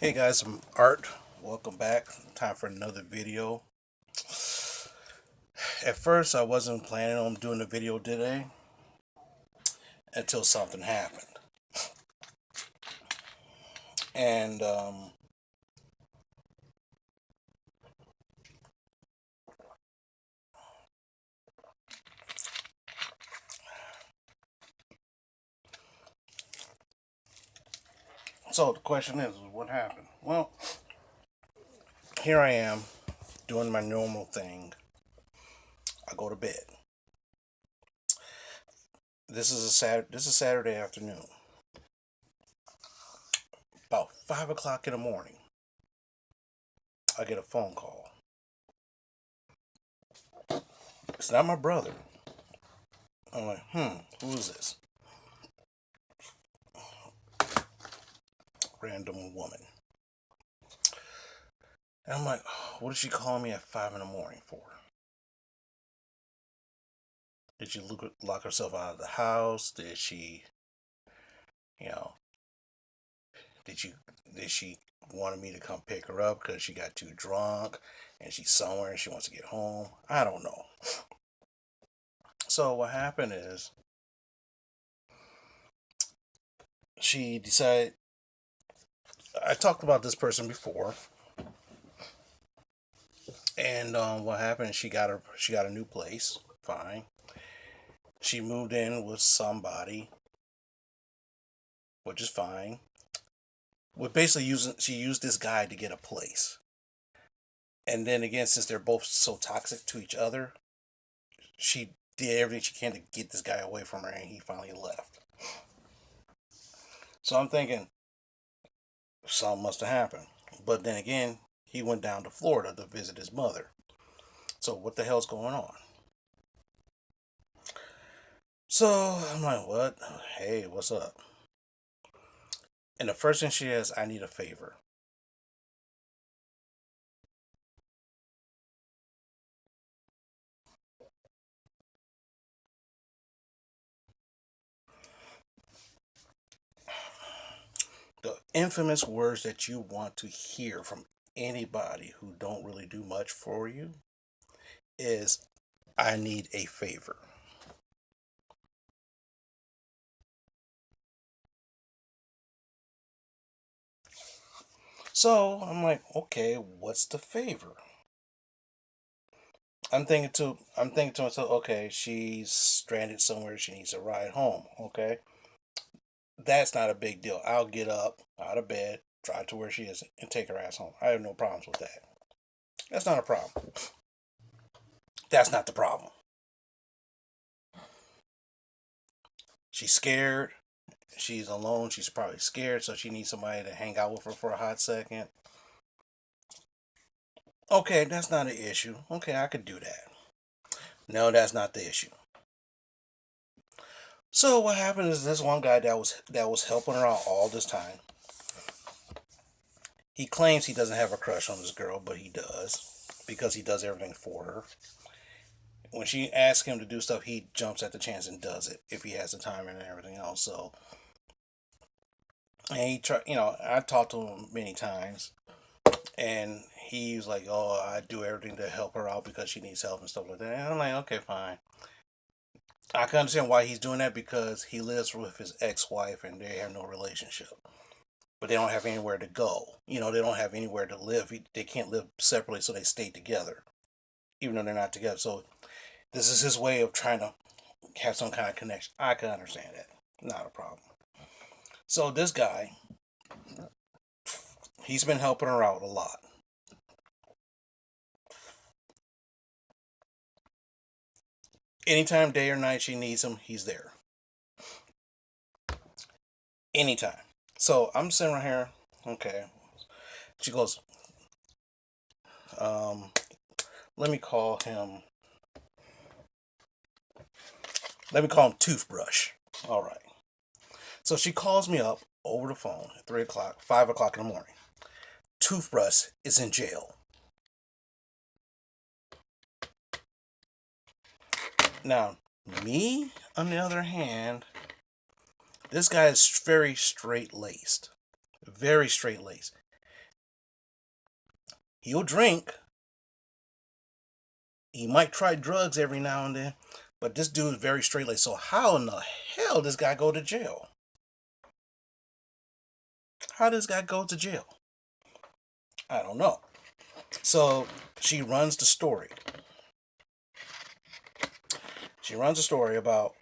Hey guys, I'm Art. Welcome back. Time for another video. At first, I wasn't planning on doing a video today until something happened. And so the question is, what happened? Well, here I am doing my normal thing. I go to bed. This is Saturday afternoon. About 5 o'clock in the morning, I get a phone call. It's not my brother. I'm like, who is this? Random woman. And I'm like, what is she calling me at 5 in the morning for? Did she lock herself out of the house? Did she, you know, did she did she wanted me to come pick her up because she got too drunk and she's somewhere and she wants to get home? I don't know. So what happened is she decided. I talked about this person before, and what happened? She got a new place. Fine. She moved in with somebody, which is fine. But basically, she used this guy to get a place. And then again, since they're both so toxic to each other, she did everything she can to get this guy away from her, and he finally left. So I'm thinking something must have happened. But then again, he went down to Florida to visit his mother. So what the hell's going on? So I'm like, what? Hey, what's up? And the first thing she says, I need a favor. The infamous words that you want to hear from anybody who don't really do much for you is, I need a favor. So I'm like, okay, what's the favor? I'm thinking to myself, okay, she's stranded somewhere, she needs a ride home. Okay. That's not a big deal. I'll get up out of bed, drive to where she is, and take her ass home. I have no problems with that. That's not a problem. That's not the problem. She's scared. She's alone. She's probably scared, so she needs somebody to hang out with her for a hot second. Okay, that's not an issue. Okay, I could do that. No, that's not the issue. So what happened is this one guy that was helping her out all this time. He claims he doesn't have a crush on this girl, but he does because he does everything for her. When she asks him to do stuff, he jumps at the chance and does it if he has the time and everything else. So, and I talked to him many times, and he's like, "Oh, I do everything to help her out because she needs help and stuff like that." And I'm like, "Okay, fine." I can understand why he's doing that because he lives with his ex-wife and they have no relationship, but they don't have anywhere to go. They don't have anywhere to live. They can't live separately, so they stay together, even though they're not together. So this is his way of trying to have some kind of connection. I can understand that. Not a problem. So this guy, he's been helping her out a lot. Anytime, day or night, she needs him, he's there. Anytime. So I'm sitting right here. Okay. She goes, um, let me call him. Let me call him Toothbrush. All right. So she calls me up over the phone at 3 o'clock, 5 o'clock in the morning. Toothbrush is in jail. Now, me, on the other hand, this guy is very straight laced. Very straight laced. He'll drink. He might try drugs every now and then, but this dude is very straight laced. So how in the hell does this guy go to jail? How does this guy go to jail? I don't know. So she runs the story. She runs a story about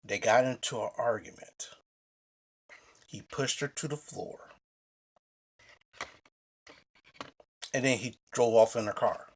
they got into an argument. He pushed her to the floor. And then he drove off in her car.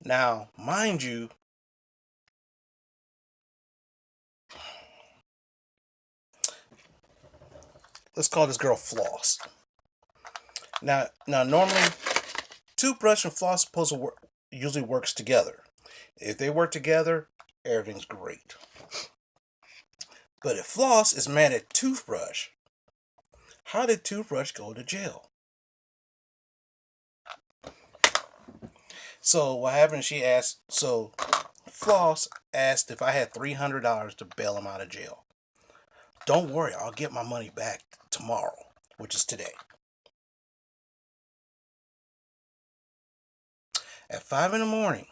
Now, mind you, let's call this girl Floss. Now normally, toothbrush and floss supposed to work, usually works together. If they work together, everything's great. But if Floss is mad at Toothbrush, how did Toothbrush go to jail? So what happened? Floss asked if I had $300 to bail him out of jail. Don't worry, I'll get my money back tomorrow, which is today. At 5 in the morning,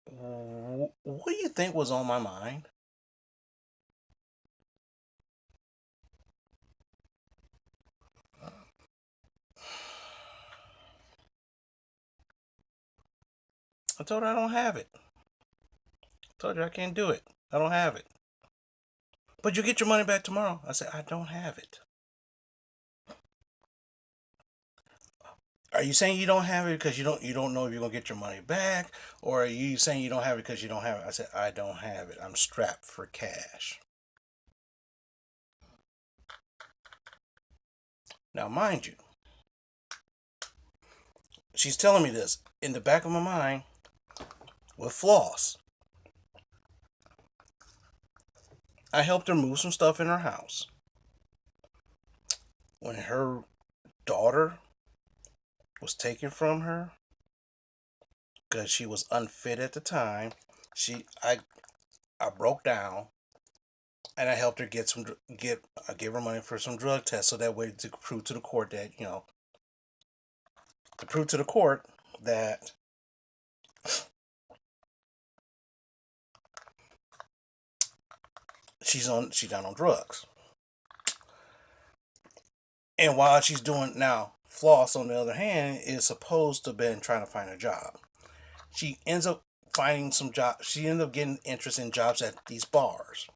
what do you think was on my mind? I told her I don't have it. I told her I can't do it. I don't have it. But you get your money back tomorrow. I said, I don't have it. Are you saying you don't have it because you don't know if you're gonna get your money back, or are you saying you don't have it because you don't have it? I said I don't have it. I'm strapped for cash. Now, mind you, she's telling me this in the back of my mind with Floss. I helped her move some stuff in her house. When her daughter was taken from her because she was unfit at the time, I broke down and I helped her I gave her money for some drug tests so that way to prove to the court that she's not on drugs. And while she's doing now, Floss, on the other hand, is supposed to have been trying to find a job. She ends up finding some jobs. She ends up getting interest in jobs at these bars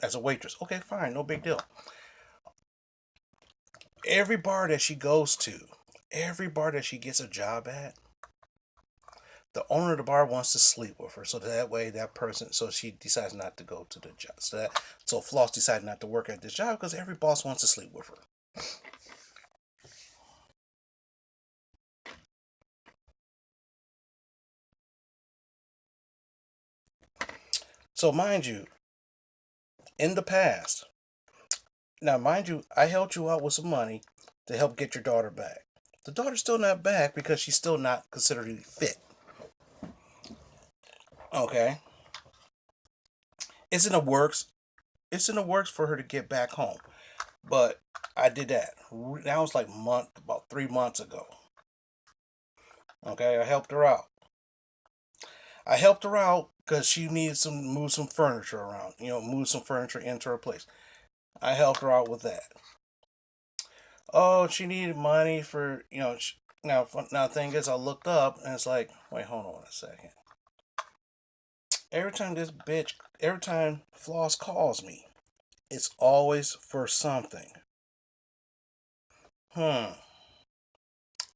as a waitress. Okay, fine, no big deal. Every bar that she goes to, every bar that she gets a job at, the owner of the bar wants to sleep with her. So that way, so she decides not to go to the job. So Floss decided not to work at this job because every boss wants to sleep with her. So mind you, in the past, now mind you, I helped you out with some money to help get your daughter back. The daughter's still not back because she's still not considered fit. Okay. It's in the works. It's in the works for her to get back home. But I did that. That was like about 3 months ago. Okay, I helped her out. I helped her out because she needed move some furniture around. Move some furniture into her place. I helped her out with that. Oh, she needed money for now. Thing is, I looked up and it's like, wait, hold on a second. Every time Floss calls me, it's always for something.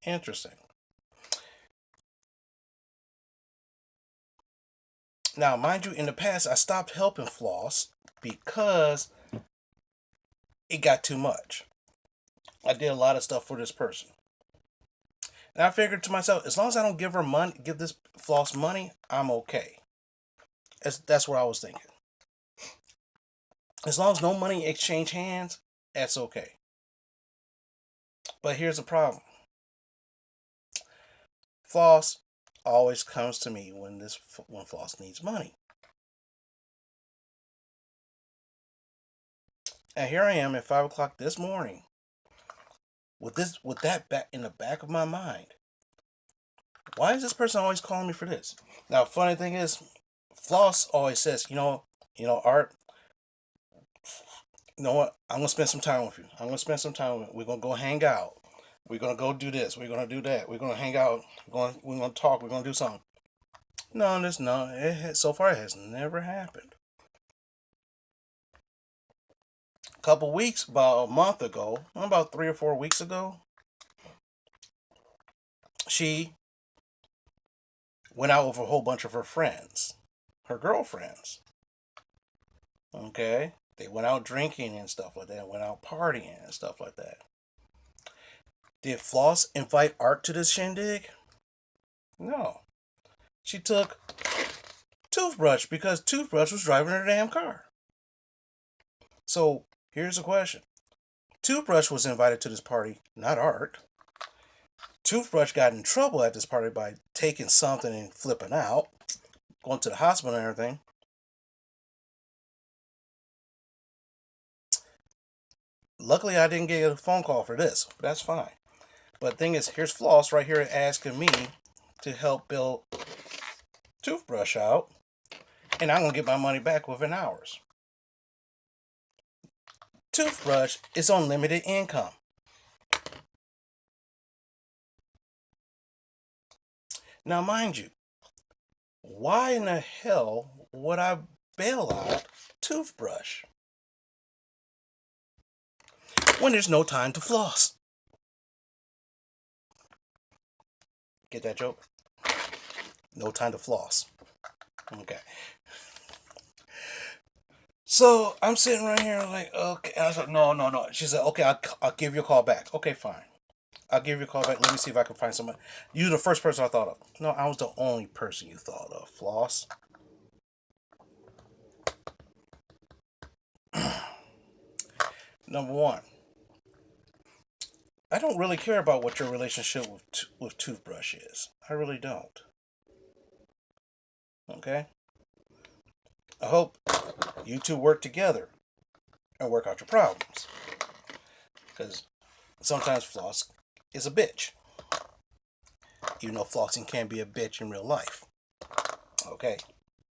Interesting. Now, mind you, in the past, I stopped helping Floss because it got too much. I did a lot of stuff for this person. And I figured to myself, as long as I don't give this Floss money, I'm okay. That's what I was thinking. As long as no money exchange hands, that's okay. But here's the problem. Floss, always comes to me when Floss needs money. And here I am at 5 o'clock this morning with that back in the back of my mind. Why is this person always calling me for this? Now, funny thing is, Floss always says, Art, you know what? I'm gonna spend some time with you. I'm gonna spend some time with you. We're gonna go hang out. We're gonna go do this. We're gonna do that. We're gonna hang out. We're gonna talk. We're gonna do something. No, this no. So far it has never happened. A couple weeks, about a month ago, about 3 or 4 weeks ago, she went out with a whole bunch of her friends, her girlfriends. Okay, they went out drinking and stuff like that. Went out partying and stuff like that. Did Floss invite Art to this shindig? No. She took Toothbrush because Toothbrush was driving her damn car. So here's the question. Toothbrush was invited to this party, not Art. Toothbrush got in trouble at this party by taking something and flipping out, going to the hospital and everything. Luckily, I didn't get a phone call for this, but that's fine. But the thing is, here's Floss right here asking me to help Bill Toothbrush out, and I'm going to get my money back within hours. Toothbrush is on limited income. Now, mind you, why in the hell would I bail out Toothbrush when there's no time to floss? Get that joke? No time to floss. Okay. So I'm sitting right here like, okay. I was like, no. She said, okay, I'll give you a call back. Okay, fine. I'll give you a call back. Let me see if I can find somebody. You're the first person I thought of. No, I was the only person you thought of, Floss. Number one, I don't really care about what your relationship with Toothbrush is. I really don't. Okay? I hope you two work together and work out your problems. Because sometimes Floss is a bitch. You know flossing can be a bitch in real life. Okay?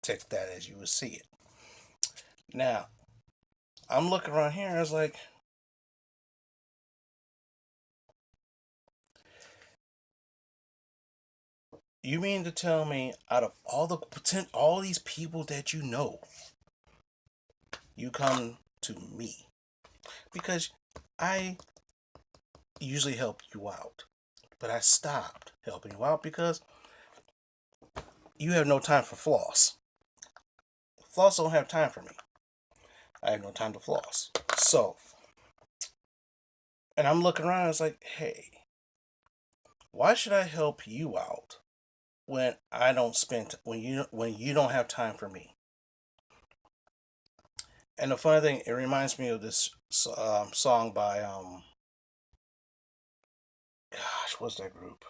Take that as you would see it. Now, I'm looking around here and I was like, you mean to tell me out of all these people that you know, you come to me? Because I usually help you out. But I stopped helping you out because you have no time for floss. Floss don't have time for me. I have no time to floss. So, and I'm looking around, it's like, hey, why should I help you out when I don't spend when you don't have time for me? And the funny thing, it reminds me of this song by gosh, what's that group?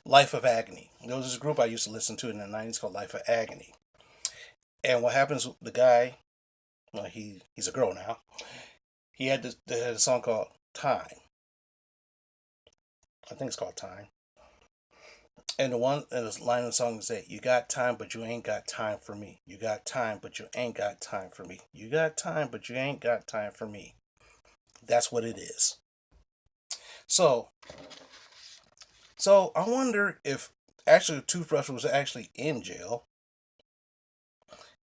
Life of Agony. There was this group I used to listen to in the 90s called Life of Agony. And what happens, the guy, well, he's a girl now. They had a song called Time. I think it's called Time. And the line of the song is that you got time, but you ain't got time for me. You got time, but you ain't got time for me. You got time, but you ain't got time for me. That's what it is. So I wonder if actually Toothbrush was actually in jail.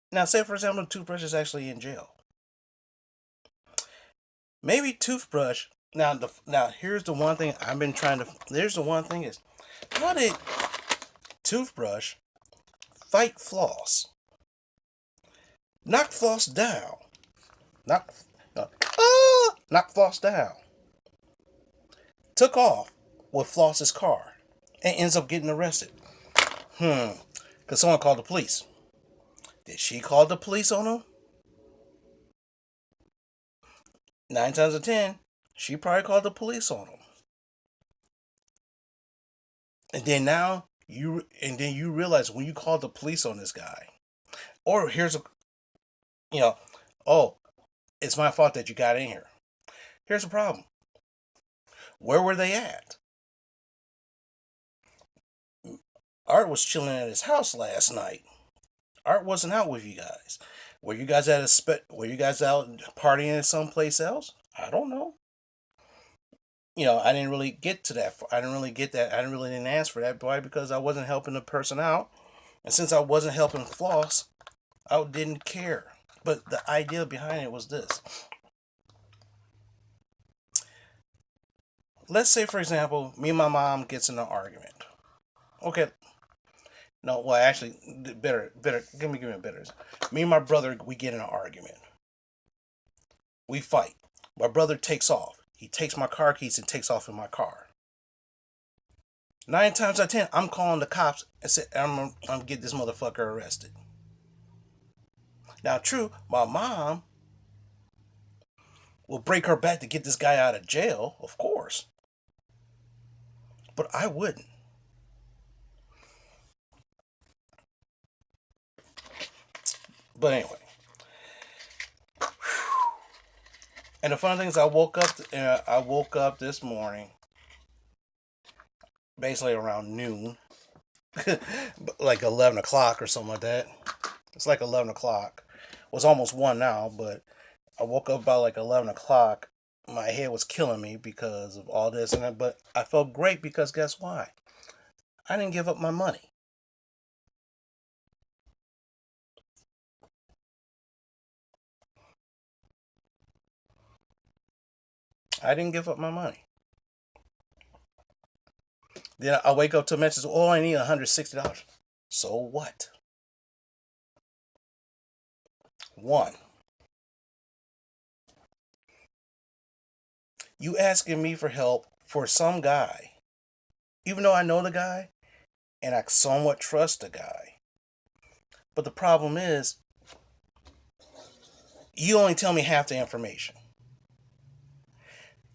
Now, say for example, Toothbrush is actually in jail. Maybe Toothbrush. Now here's the one thing I've been trying to. Here's the one thing is, how did Toothbrush fight Floss? Knock Floss down. Knock Floss down. Took off with Floss's car and ends up getting arrested. Because someone called the police. Did she call the police on him? 9 times out of 10, She probably called the police on him. And then now you realize when you call the police on this guy, or here's a you know, oh, it's my fault that you got in here. Here's the problem. Where were they at? Art was chilling at his house last night. Art wasn't out with you guys. Were you guys were you guys out partying someplace else? I don't know. I didn't really get to that. I didn't really get that. I didn't ask for that. Why? Because I wasn't helping the person out, and since I wasn't helping Floss, I didn't care. But the idea behind it was this. Let's say, for example, me and my mom gets in an argument. Okay. No, well, actually, better. Give me a better. Me and my brother, we get in an argument. We fight. My brother takes off. He takes my car keys and takes off in my car. 9 times out of 10, I'm calling the cops and say, I'm gonna get this motherfucker arrested. Now, true, my mom will break her back to get this guy out of jail, of course. But I wouldn't. But anyway. And the funny thing is, I woke up this morning, basically around noon, like 11 o'clock or something like that. It's like 11 o'clock. It was almost 1 now, but I woke up about like 11 o'clock. My head was killing me because of all this and that, but I felt great because guess why? I didn't give up my money. I didn't give up my money. Then I wake up to a message, oh, I need $160. So what? One, you asking me for help for some guy, even though I know the guy and I somewhat trust the guy. But the problem is, you only tell me half the information.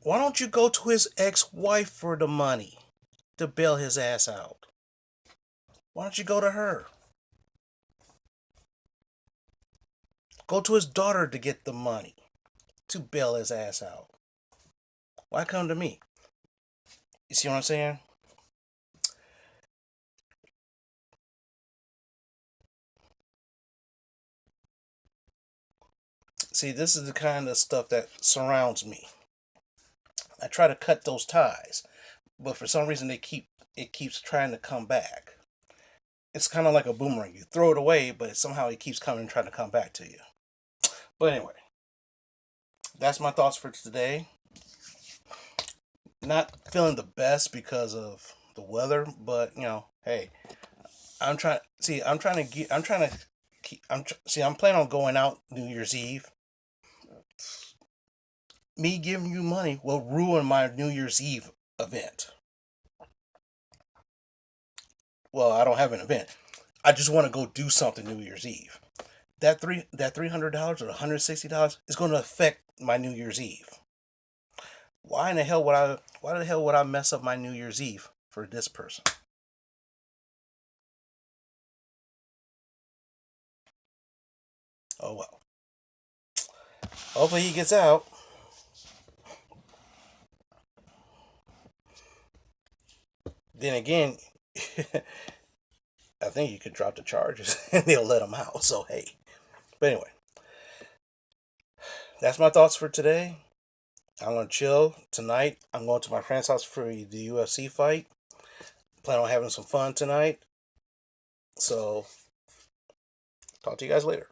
Why don't you go to his ex-wife for the money to bail his ass out? Why don't you go to her? Go to his daughter to get the money to bail his ass out. Why come to me? You see what I'm saying? See, this is the kind of stuff that surrounds me. I try to cut those ties, but for some reason it keeps trying to come back. It's kind of like a boomerang. You throw it away, but somehow it keeps coming and trying to come back to you. But anyway, that's my thoughts for today. Not feeling the best because of the weather, but hey, I'm trying. See, I'm trying to get. I'm trying to keep. I'm planning on going out New Year's Eve. Me giving you money will ruin my New Year's Eve event. Well, I don't have an event. I just want to go do something New Year's Eve. That $300 or $160 is going to affect my New Year's Eve. Why the hell would I mess up my New Year's Eve for this person? Oh well. Hopefully he gets out. Then again, I think you could drop the charges and they'll let him out. So hey. But anyway, that's my thoughts for today. I'm gonna chill tonight. I'm going to my friend's house for the UFC fight. Plan on having some fun tonight. So talk to you guys later.